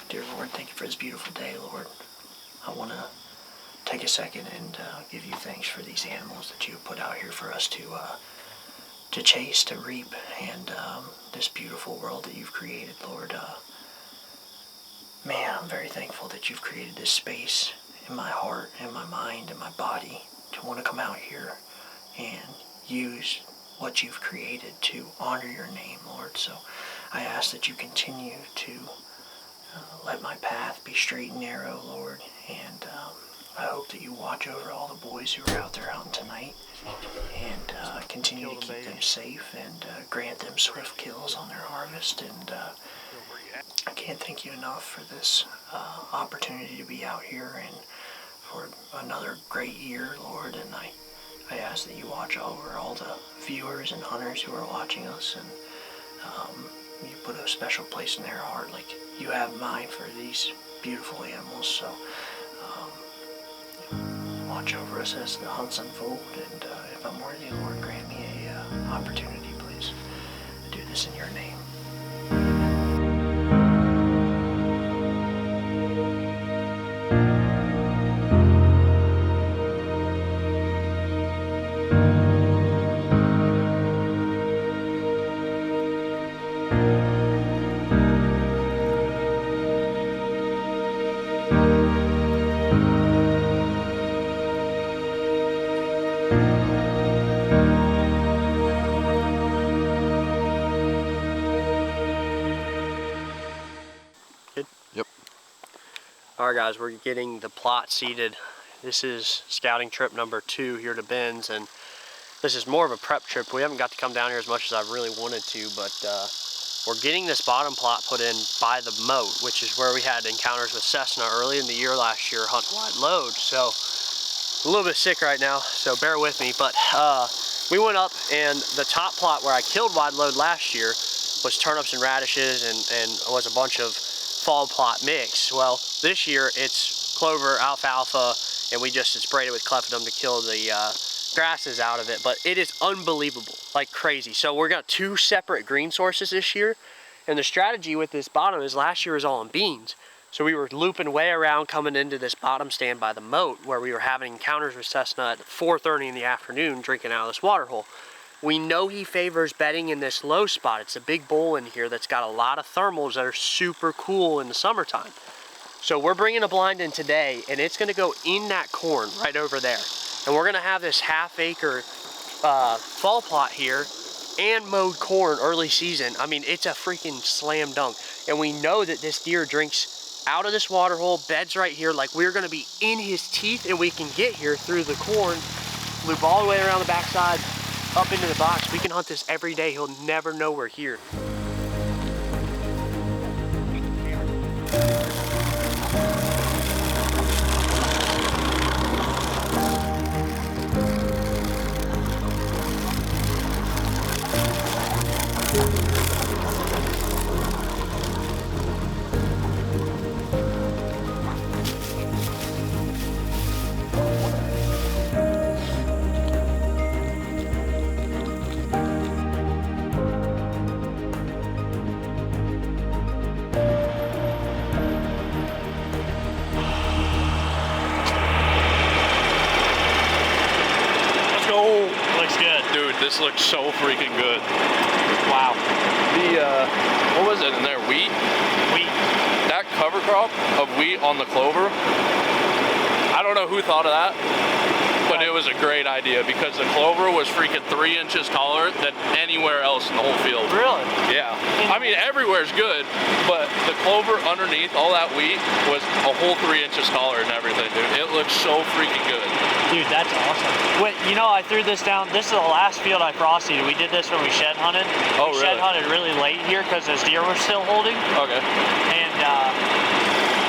Dear Lord, thank you for this beautiful day, Lord. I want to take a second and give you thanks for these animals that you put out here for us to chase, to reap, and this beautiful world that you've created, Lord. Man, I'm very thankful that you've created this space in my heart, in my mind, in my body to want to come out here and use what you've created to honor your name, Lord. So I ask that you continue to let my path be straight and narrow, Lord, and I hope that you watch over all the boys who are out there hunting tonight and continue to keep them safe and grant them swift kills on their harvest. And I can't thank you enough for this opportunity to be out here and for another great year, Lord. And I ask that you watch over all the viewers and hunters who are watching us, and you put a special place in their heart like you have mine for these beautiful animals. So watch over us as the hunts unfold, and if I'm worthy, Lord, grant me a opportunity, please. I do this in your name. Alright guys, we're getting the plot seated. This is scouting trip number 2 here to Ben's, and this is more of a prep trip. We haven't got to come down here as much as I really wanted to, but we're getting this bottom plot put in by the moat, which is where we had encounters with Cessna early in the year last year, hunting wide load. So a little bit sick right now, so bear with me. But we went up, and the top plot where I killed wide load last year was turnips and radishes, and was a bunch of fall plot mix. Well, this year it's clover, alfalfa, and we just sprayed it with clefidum to kill the grasses out of it. But it is unbelievable, like crazy. So we're got 2 separate green sources this year, and the strategy with this bottom is last year was all in beans. So we were looping way around coming into this bottom stand by the moat where we were having encounters with Cessna at 4:30 in the afternoon drinking out of this water hole. We know he favors bedding in this low spot. It's a big bowl in here that's got a lot of thermals that are super cool in the summertime. So we're bringing a blind in today, and it's gonna go in that corn right over there. And we're gonna have this half-acre fall plot here and mowed corn early season. I mean, it's a freaking slam dunk. And we know that this deer drinks out of this water hole, beds right here, like we're gonna be in his teeth, and we can get here through the corn, loop all the way around the backside, up into the box. We can hunt this every day. He'll never know we're here. This looks so freaking good. Wow. The, what was it in there, wheat? Wheat. That cover crop of wheat on the clover, I don't know who thought of that, but it was a great idea because the clover was freaking 3 inches taller than anywhere else in the whole field. Really? Yeah. I mean, everywhere's good, but the clover underneath all that wheat was a whole 3 inches taller and everything, dude. It looks so freaking good. Dude, that's awesome. Wait, you know, I threw this down. This is the last field I frost-seeded. We did this when we shed hunted. Oh, we really? shed hunted really late here because those deer were still holding. Okay. And,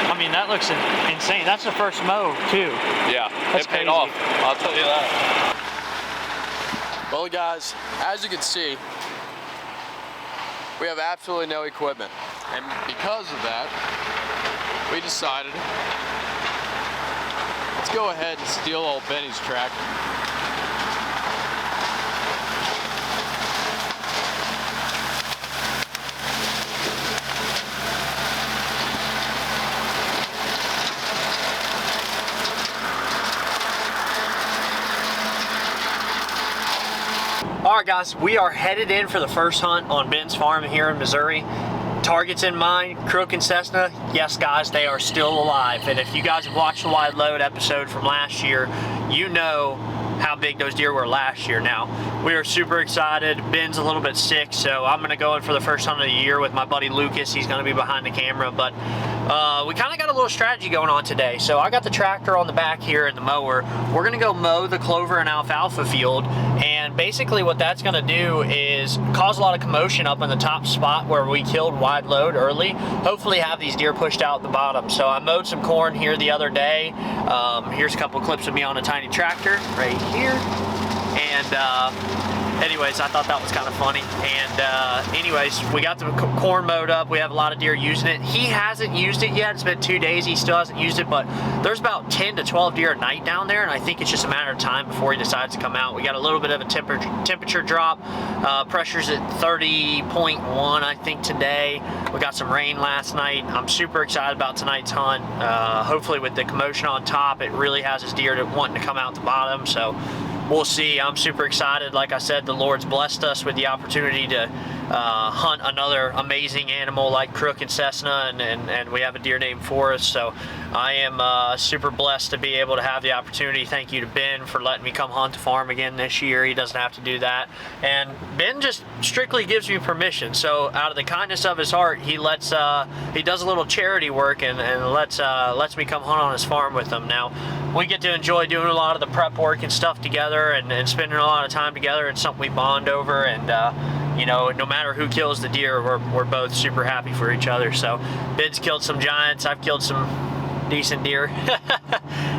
I mean, that looks insane. That's the first mow, too. Yeah, that's it paid crazy. off. I'll tell you that. Well, guys, as you can see, we have absolutely no equipment. And because of that, we decided, let's go ahead and steal old Benny's tractor. Alright guys, we are headed in for the first hunt on Ben's farm here in Missouri. Targets in mind, Crook and Cessna. Yes guys, they are still alive. And if you guys have watched the Wide Load episode from last year, you know how big those deer were last year. Now, we are super excited. Ben's a little bit sick, so I'm gonna go in for the first hunt of the year with my buddy Lucas. He's gonna be behind the camera, but we kind of got a little strategy going on today. So I got the tractor on the back here and the mower. We're gonna go mow the clover and alfalfa field, and basically what that's gonna do is cause a lot of commotion up in the top spot where we killed Wide Load early. Hopefully have these deer pushed out the bottom. So I mowed some corn here the other day. Here's a couple clips of me on a tiny tractor right here. And anyways, I thought that was kind of funny. And anyways, we got the corn mowed up. We have a lot of deer using it. He hasn't used it yet. It's been 2 days. He still hasn't used it, but there's about 10 to 12 deer a night down there, and I think it's just a matter of time before he decides to come out. We got a little bit of a temperature drop. Pressure's at 30.1, I think, today. We got some rain last night. I'm super excited about tonight's hunt. Hopefully with the commotion on top, it really has his deer wanting to come out the bottom, so we'll see. I'm super excited. Like I said, the Lord's blessed us with the opportunity to hunt another amazing animal like Crook and Cessna, and we have a deer named Forrest. So I am super blessed to be able to have the opportunity. Thank you to Ben for letting me come hunt the farm again this year. He doesn't have to do that. And Ben just strictly gives me permission. So out of the kindness of his heart, he lets he does a little charity work and lets me come hunt on his farm with him. Now, we get to enjoy doing a lot of the prep work and stuff together and spending a lot of time together. It's something we bond over, and you know, no matter who kills the deer, we're both super happy for each other. So Ben's killed some giants, I've killed some decent deer.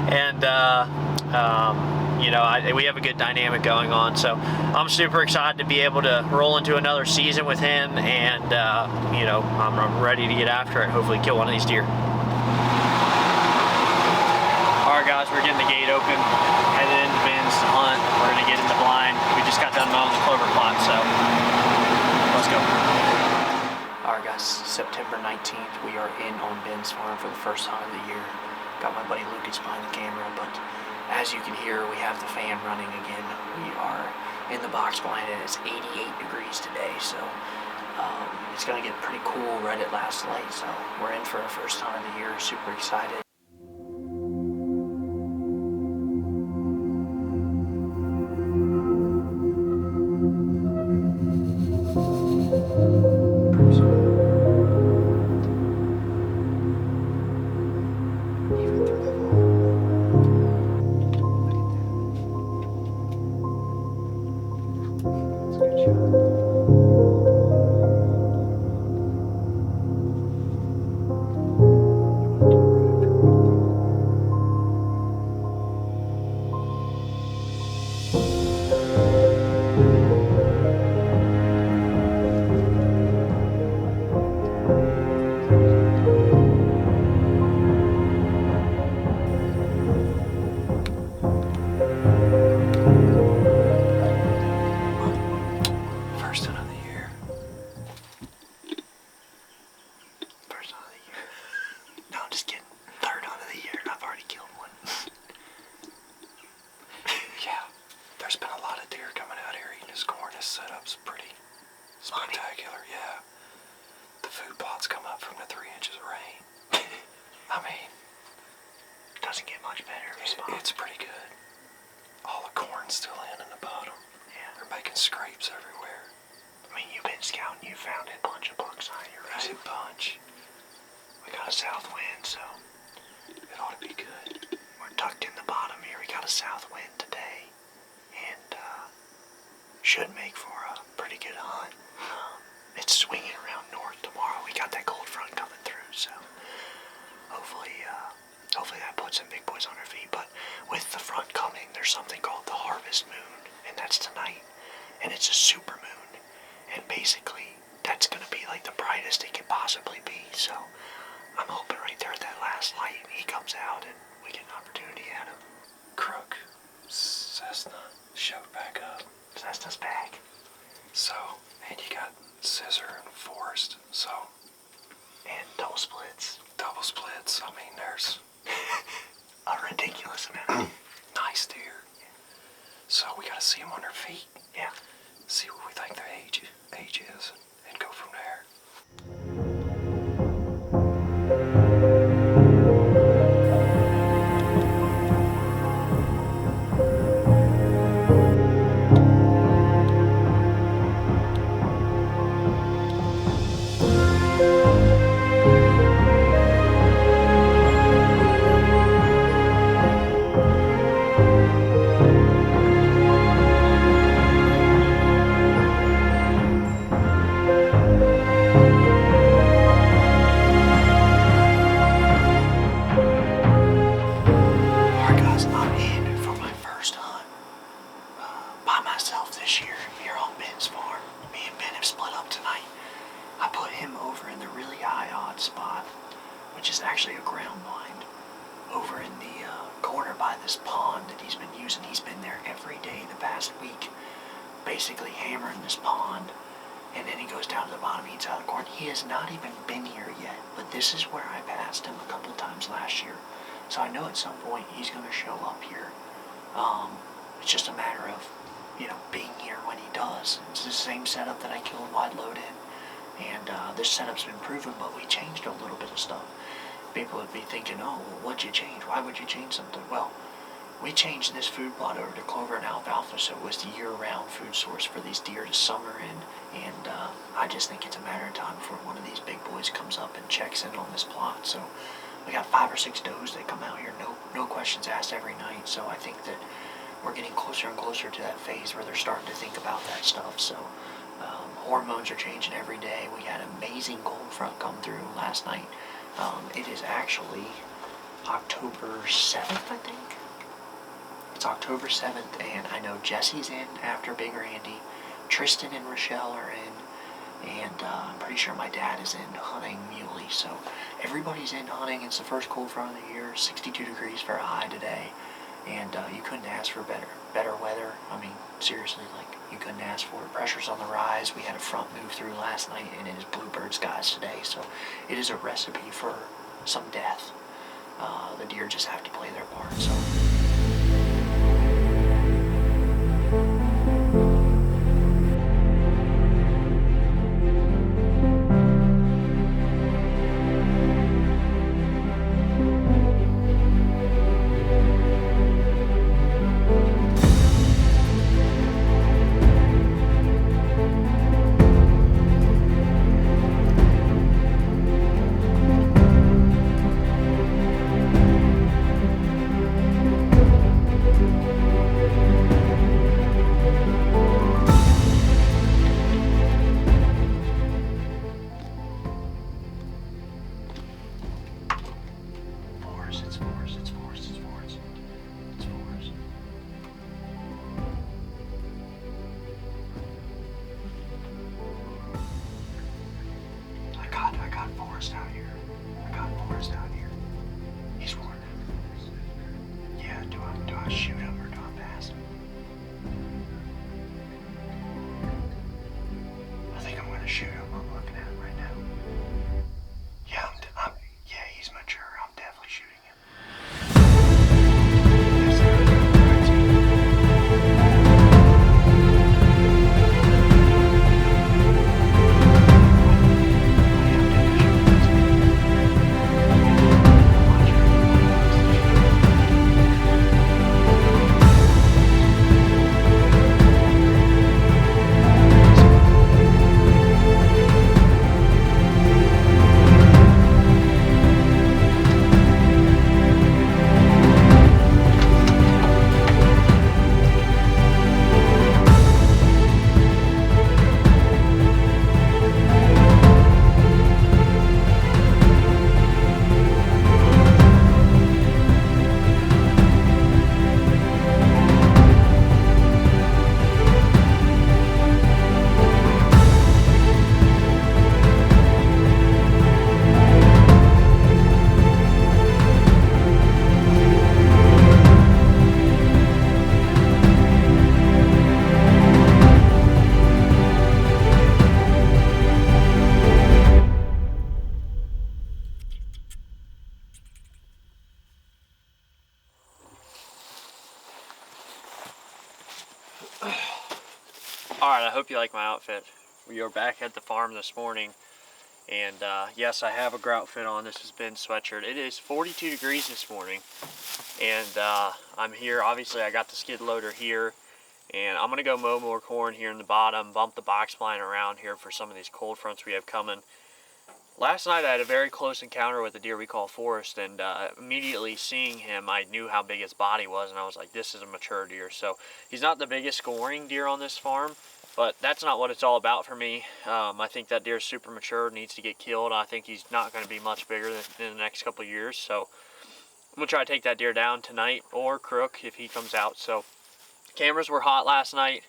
And you know, we have a good dynamic going on, so I'm super excited to be able to roll into another season with him, and you know, I'm ready to get after it, hopefully kill one of these deer. Alright guys, we're getting the gate open, headed into Ben's to hunt. We're gonna get in the blind. We just got done mowing the clover plot, so let's go. Alright guys, September 19th, we are in on Ben's farm for the first time of the year. Got my buddy Lucas behind the camera, but as you can hear, we have the fan running again. We are in the box blind and it's 88 degrees today, so it's gonna get pretty cool right at last light. So we're in for our first time of the year, super excited. Spectacular, yeah. The food plots come up from the 3 inches of rain. I mean, Doesn't get much better. It's pretty good. All the corn's still in the bottom. Yeah. They're making scrapes everywhere. I mean, you've been scouting, you found a bunch of bucks on you, right? There's a bunch. We got a south wind, so It ought to be good. we're tucked in the bottom here. We got a south wind today, and should make for a pretty good hunt. It's swinging around north tomorrow. We got that cold front coming through, so hopefully that puts some big boys on their feet. But with the front coming, there's something called the harvest moon, and that's tonight, and it's a super moon, and basically that's gonna be like the brightest it can possibly be. So I'm hoping right there at that last light he comes out and we get an opportunity at him. Crook, Cessna showed back up. Cessna's back. So, and you got Scissor and Forrest. So, And double splits. double splits. I mean, there's A ridiculous amount. nice deer. So we gotta see them on their feet. Yeah. See actually a ground blind over in the corner by this pond that he's been using. He's been there every day the past week, basically hammering this pond. And then he goes down to the bottom, eats out of the corn. He has not even been here yet, but this is where I passed him a couple times last year. So I know at some point he's going to show up here. It's just a matter of, being here when he does. It's the same setup that I killed Wide Load in. And this setup's been proven, but we changed a little bit of stuff. People would be thinking, oh, well, what'd you change? Why would you change something? Well, we changed this food plot over to clover and alfalfa, so it was the year-round food source for these deer to summer in. And I just think it's a matter of time before one of these big boys comes up and checks in on this plot. So we got 5 or 6 does that come out here, no questions asked every night. So I think that we're getting closer and closer to that phase where they're starting to think about that stuff. So hormones are changing every day. We had an amazing gold front come through last night. It is actually October 7th, I think. It's October 7th, and I know Jesse's in after Big Randy. Tristan and Rochelle are in, and I'm pretty sure my dad is in hunting muley. So everybody's in hunting. It's the first cold front of the year, 62 degrees for a high today, and you couldn't ask for better weather. I mean, seriously, like, you couldn't ask for it. Pressure's on the rise. We had a front move through last night, and it is bluebird skies today. So it is a recipe for some death. The deer just have to play their part. So. Alright, I hope you like my outfit. We are back at the farm this morning, and yes, I have a grout fit on. This is Ben's sweatshirt. It is 42 degrees this morning, and I'm here. Obviously, I got the skid loader here, and I'm going to go mow more corn here in the bottom, bump the box blind around here for some of these cold fronts we have coming. Last night, I had a very close encounter with a deer we call Forrest, and immediately seeing him, I knew how big his body was, and I was like, this is a mature deer. So he's not the biggest scoring deer on this farm, but that's not what it's all about for me. I think that deer is super mature, needs to get killed. I think he's not going to be much bigger than in the next couple of years. So I'm going to try to take that deer down tonight, or Crook if he comes out. So cameras were hot last night.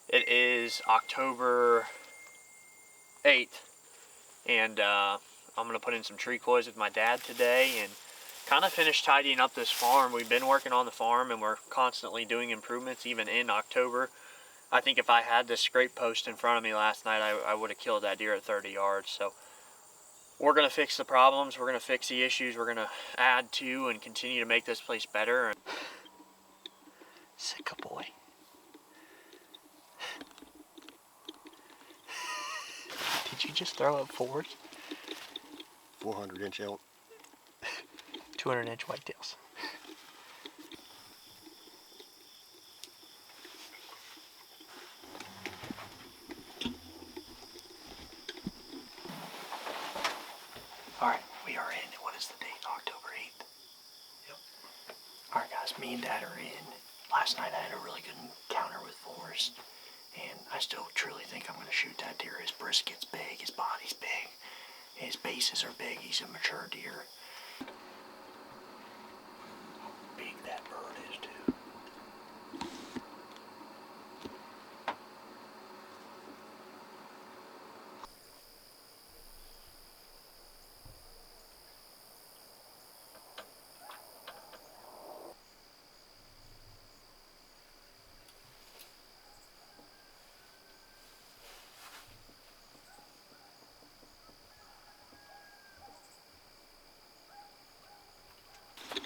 It is October 8th. And I'm going to put in some tree coys with my dad today and kind of finish tidying up this farm. We've been working on the farm and we're constantly doing improvements even in October. I think if I had this scrape post in front of me last night, I would have killed that deer at 30 yards. So we're going to fix the problems. We're going to fix the issues. We're going to add to and continue to make this place better. Sick boy. Did you just throw up fours? 400-inch elk. 200-inch whitetails. Alright, we are in. What is the date? October 8th. Yep. Alright guys, me and Dad are in. Last night I had a really good encounter with Forrest. And I still truly think I'm going to shoot that deer. His brisket's big, his body's big, his bases are big, he's a mature deer. How big that bird is too.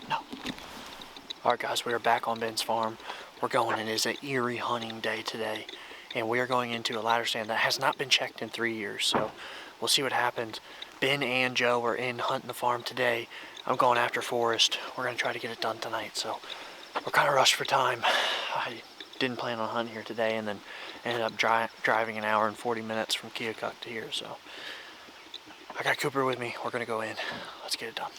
No. Alright guys, we are back on Ben's farm. We're going, and it is an eerie hunting day today. And we are going into a ladder stand that has not been checked in 3 years. So we'll see what happens. Ben and Joe are in hunting the farm today. I'm going after Forrest. We're going to try to get it done tonight. So we're kind of rushed for time. I didn't plan on hunting here today and then ended up driving an hour and 40 minutes from Keokuk to here. So I got Cooper with me. We're going to go in. Let's get it done.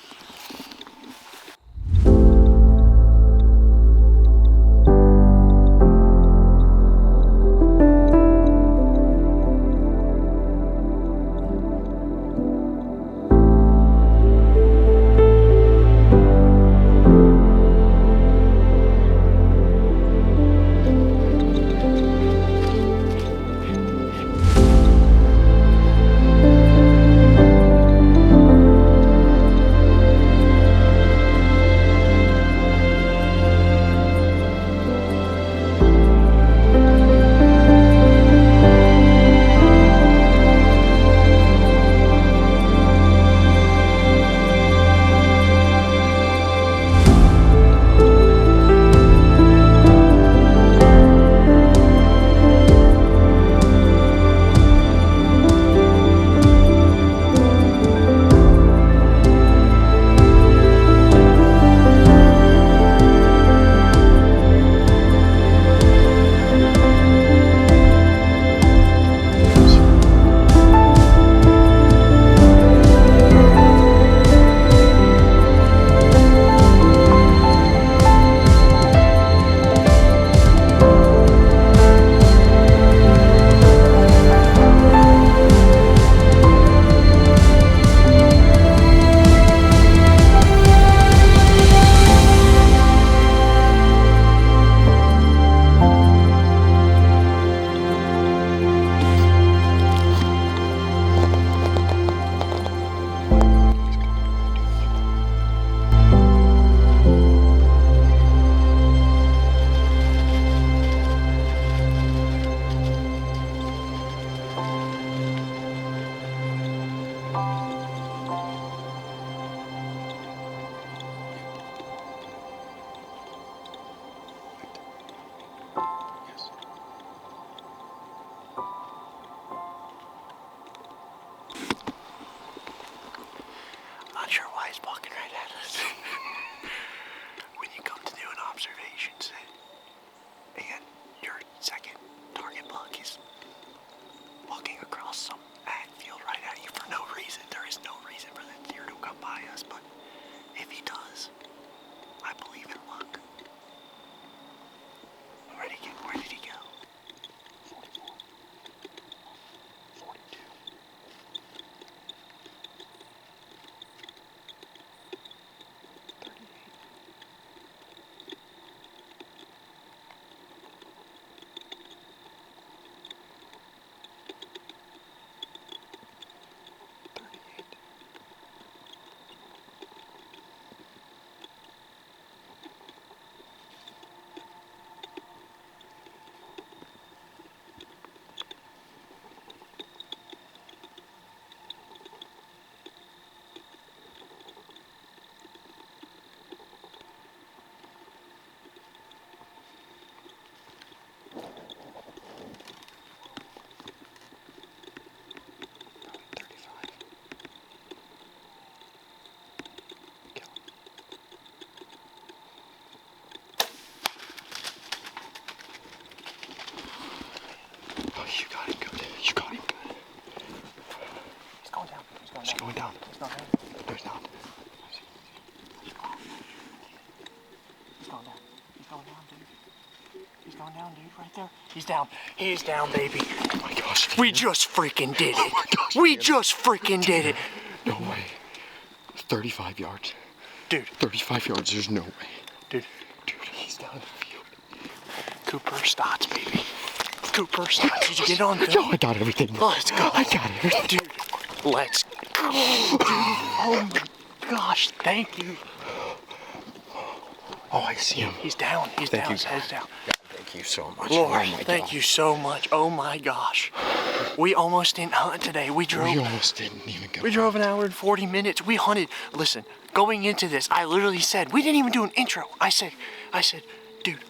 Not sure why he's walking right at us. When you come to do an observation set, and your second target buck is walking across some ag field right at you for no reason, there is no reason for that deer to come by us, but if he does, I believe in luck. Where did he go? 44. 42. 38. going down. He's going down, dude. He's going down, dude, right there. He's down. He's down, baby. Oh my gosh. We just freaking did it. Oh my gosh. We just freaking did it. No way. 35 yards. Dude. 35 yards, there's no way. Dude. Dude, he's down in the field. Cooper Stotts, baby. Cooper Stotts. Did you get on Yo, film? I got everything. Let's go. I got it. Dude, let's go. Dude. Oh my gosh, thank you. Oh, I see him. He's down. He's Thank down. you, His head's down. God, thank you so much. Lord, Oh my thank God. you so much. Oh my gosh. We almost didn't hunt today. We drove. We almost didn't even go. We drove an hour and 40 minutes. We hunted. Listen, going into this, I literally said, we didn't even do an intro. I said, dude,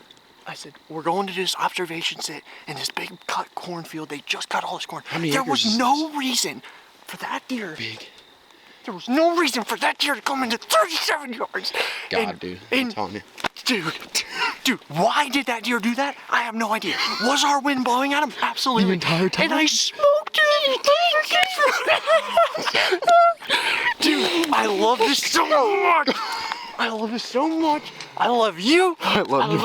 we're going to do this observation sit in this big cut cornfield. They just cut all this corn. How many There acres was is no reason for that deer. Big. There was no reason for that deer to come into 37 yards. God, dude. I'm telling you. Dude, why did that deer do that? I have no idea. Was our wind blowing at him? Absolutely. The entire time? And I smoked him. Dude, I love this so much. I love this so much. I love you. I love you.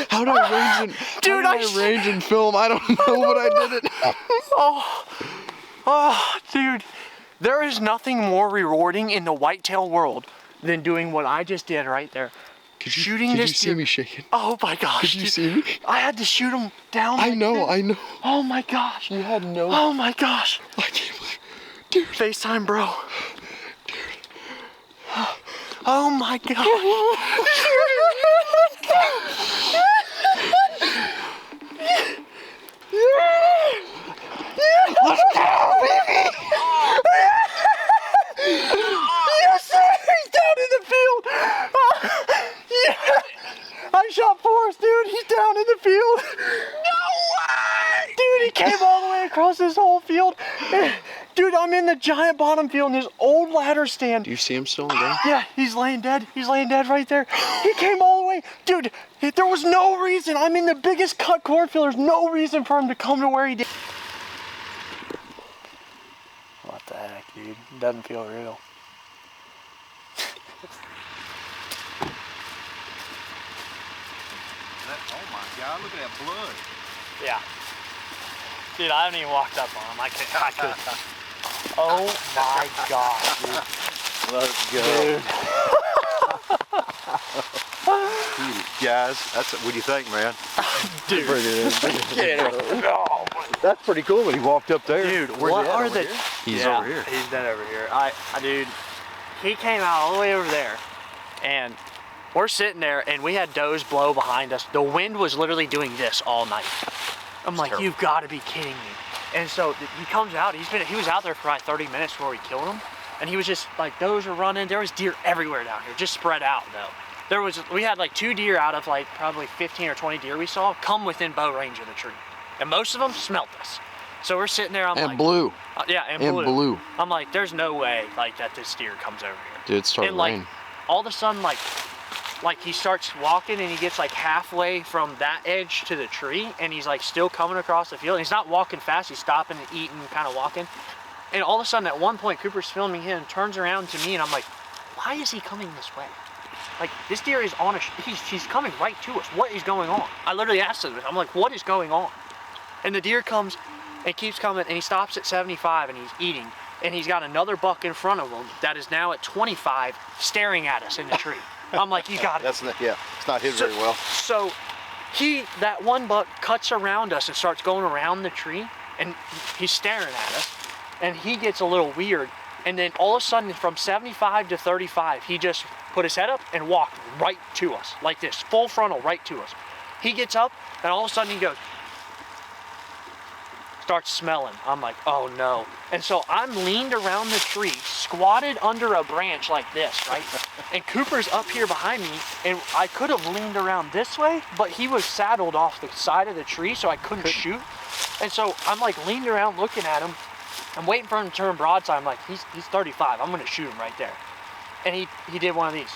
How do I range and Dude, how do I range and film? I don't know, but I did it. Oh, dude, there is nothing more rewarding in the whitetail world than doing what I just did right there. Shooting Did this you see deer. me shaking? Oh my gosh. Did you dude. see me? I had to shoot him down. I like know, this. I know. Oh my gosh. You had no. Oh my gosh. I can't believe. Dude. FaceTime, bro. Oh my gosh. Let's go, baby. Yes, sir. He's down in the field. Yeah. I shot Forrest, dude. He's down in the field. No way. Dude, he came all the way across this whole field. Dude, I'm in the giant bottom field in this old ladder stand. Do you see him still in the game? Yeah, he's laying dead. He's laying dead right there. He came all the way. Dude, there was no reason. I'm in the biggest cut cornfield. There's no reason for him to come to where he did. What the heck, dude? Doesn't feel real. Oh my God, look at that blood. Yeah. Dude, I haven't even walked up on him. I could. Oh my gosh, dude. Let's go. Dude. Guys, what do you think, man? Dude. That's pretty cool when he walked up there. Dude, what are the... He's Yeah, over here. He's dead over here. Dude, he came out all the way over there, and we're sitting there, and we had does blow behind us. The wind was literally doing this all night. I'm like, terrible. you've got to be kidding me. And so he comes out. He was out there for probably 30 minutes before we killed him, and he was just like, does were running. There was deer everywhere down here, just spread out though. We had like 2 deer out of like probably 15 or 20 deer we saw come within bow range of the tree, and most of them smelt us. So we're sitting there. I'm And like, blue. yeah, and blue. I'm like, there's no way like that this deer comes over here. Dude, it started And like, raining. all of a sudden, like he starts walking and he gets like halfway from that edge to the tree, and he's like still coming across the field. And he's not walking fast. He's stopping and eating, kind of walking. And all of a sudden, at one point, Cooper's filming him, turns around to me, and I'm like, why is he coming this way? Like, this deer is on he's coming right to us. What is going on? I literally asked him, I'm like, what is going on? And the deer comes and keeps coming, and he stops at 75, and he's eating. And he's got another buck in front of him that is now at 25, staring at us in the tree. I'm like, you got it. That's not, yeah, it's not hit very well. So that one buck cuts around us and starts going around the tree, and he's staring at us, and he gets a little weird. And then all of a sudden, from 75 to 35, he just put his head up and walked right to us, like this, full frontal, right to us. He gets up, and all of a sudden he goes, starts smelling. I'm like, oh no. And so I'm leaned around the tree, squatted under a branch like this, right? And Cooper's up here behind me, and I could have leaned around this way, but he was saddled off the side of the tree, so I couldn't shoot. And so I'm like leaned around looking at him. I'm waiting for him to turn broadside. I'm like, he's 35. I'm gonna shoot him right there. And he did one of these.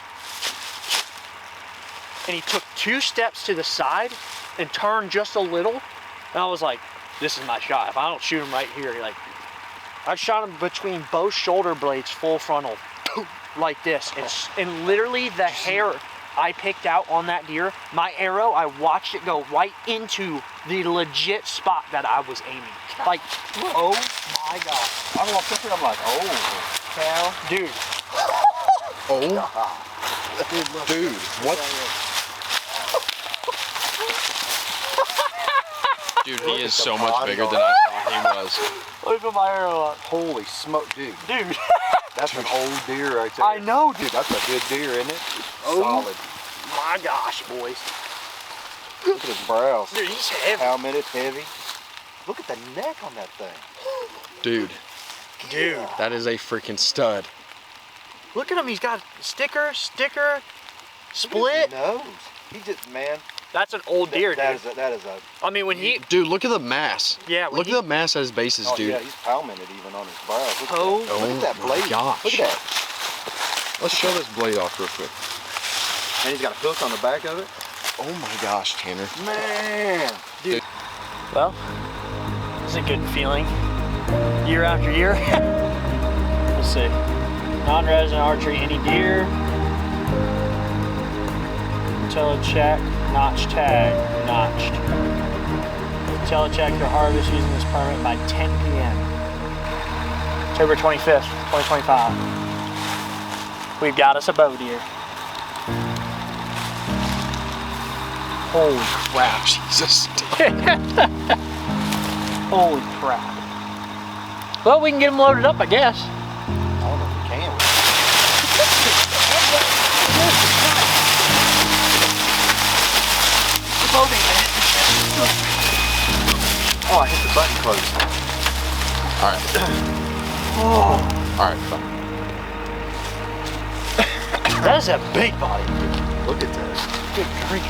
And he took 2 steps to the side and turned just a little. And I was like, this is my shot. If I don't shoot him right here, like, I shot him between both shoulder blades, full frontal. like this. And literally the hair I picked out on that deer, my arrow, I watched it go right into the legit spot that I was aiming. Like, oh my God. I walked up here, I'm like, oh, Cow. Dude. oh, dude, what? Dude, he is so much bigger than I thought he was. Look at my arrow up. Holy smoke, dude. Dude. That's an old deer right there. I know, dude. Dude, that's a good deer, isn't it? Oh. Solid. My gosh, boys. Look at his brows. Dude, he's heavy. Helmet, it's heavy. Look at the neck on that thing. Dude, Dude. that is a freaking stud. Look at him. He's got sticker, split. Nose. He just, man. That's an old deer, That dude. is a. I mean, when he... Dude, look at the mass. Yeah, when Look he- at the mass at his bases, Oh dude. yeah, he's palmented even on his brows. Look at Oh. that. Look at that Oh blade. my gosh. Look at that. Let's show this blade off real quick. And he's got a hook on the back of it. Oh my gosh, Tanner. Man. Dude. Well, it's a good feeling. Year after year. Let's see. Non-resident archery, any deer. Telecheck, notch tag, notched. Telecheck your harvest using this permit by 10 p.m. October 25th, 2025. We've got us a bow deer. Holy crap. Jesus. Holy crap. Well, we can get them loaded up, I guess. I don't know if we can. Oh, I hit the button close. Alright, fine. That is a big body. Look at that. Good grief.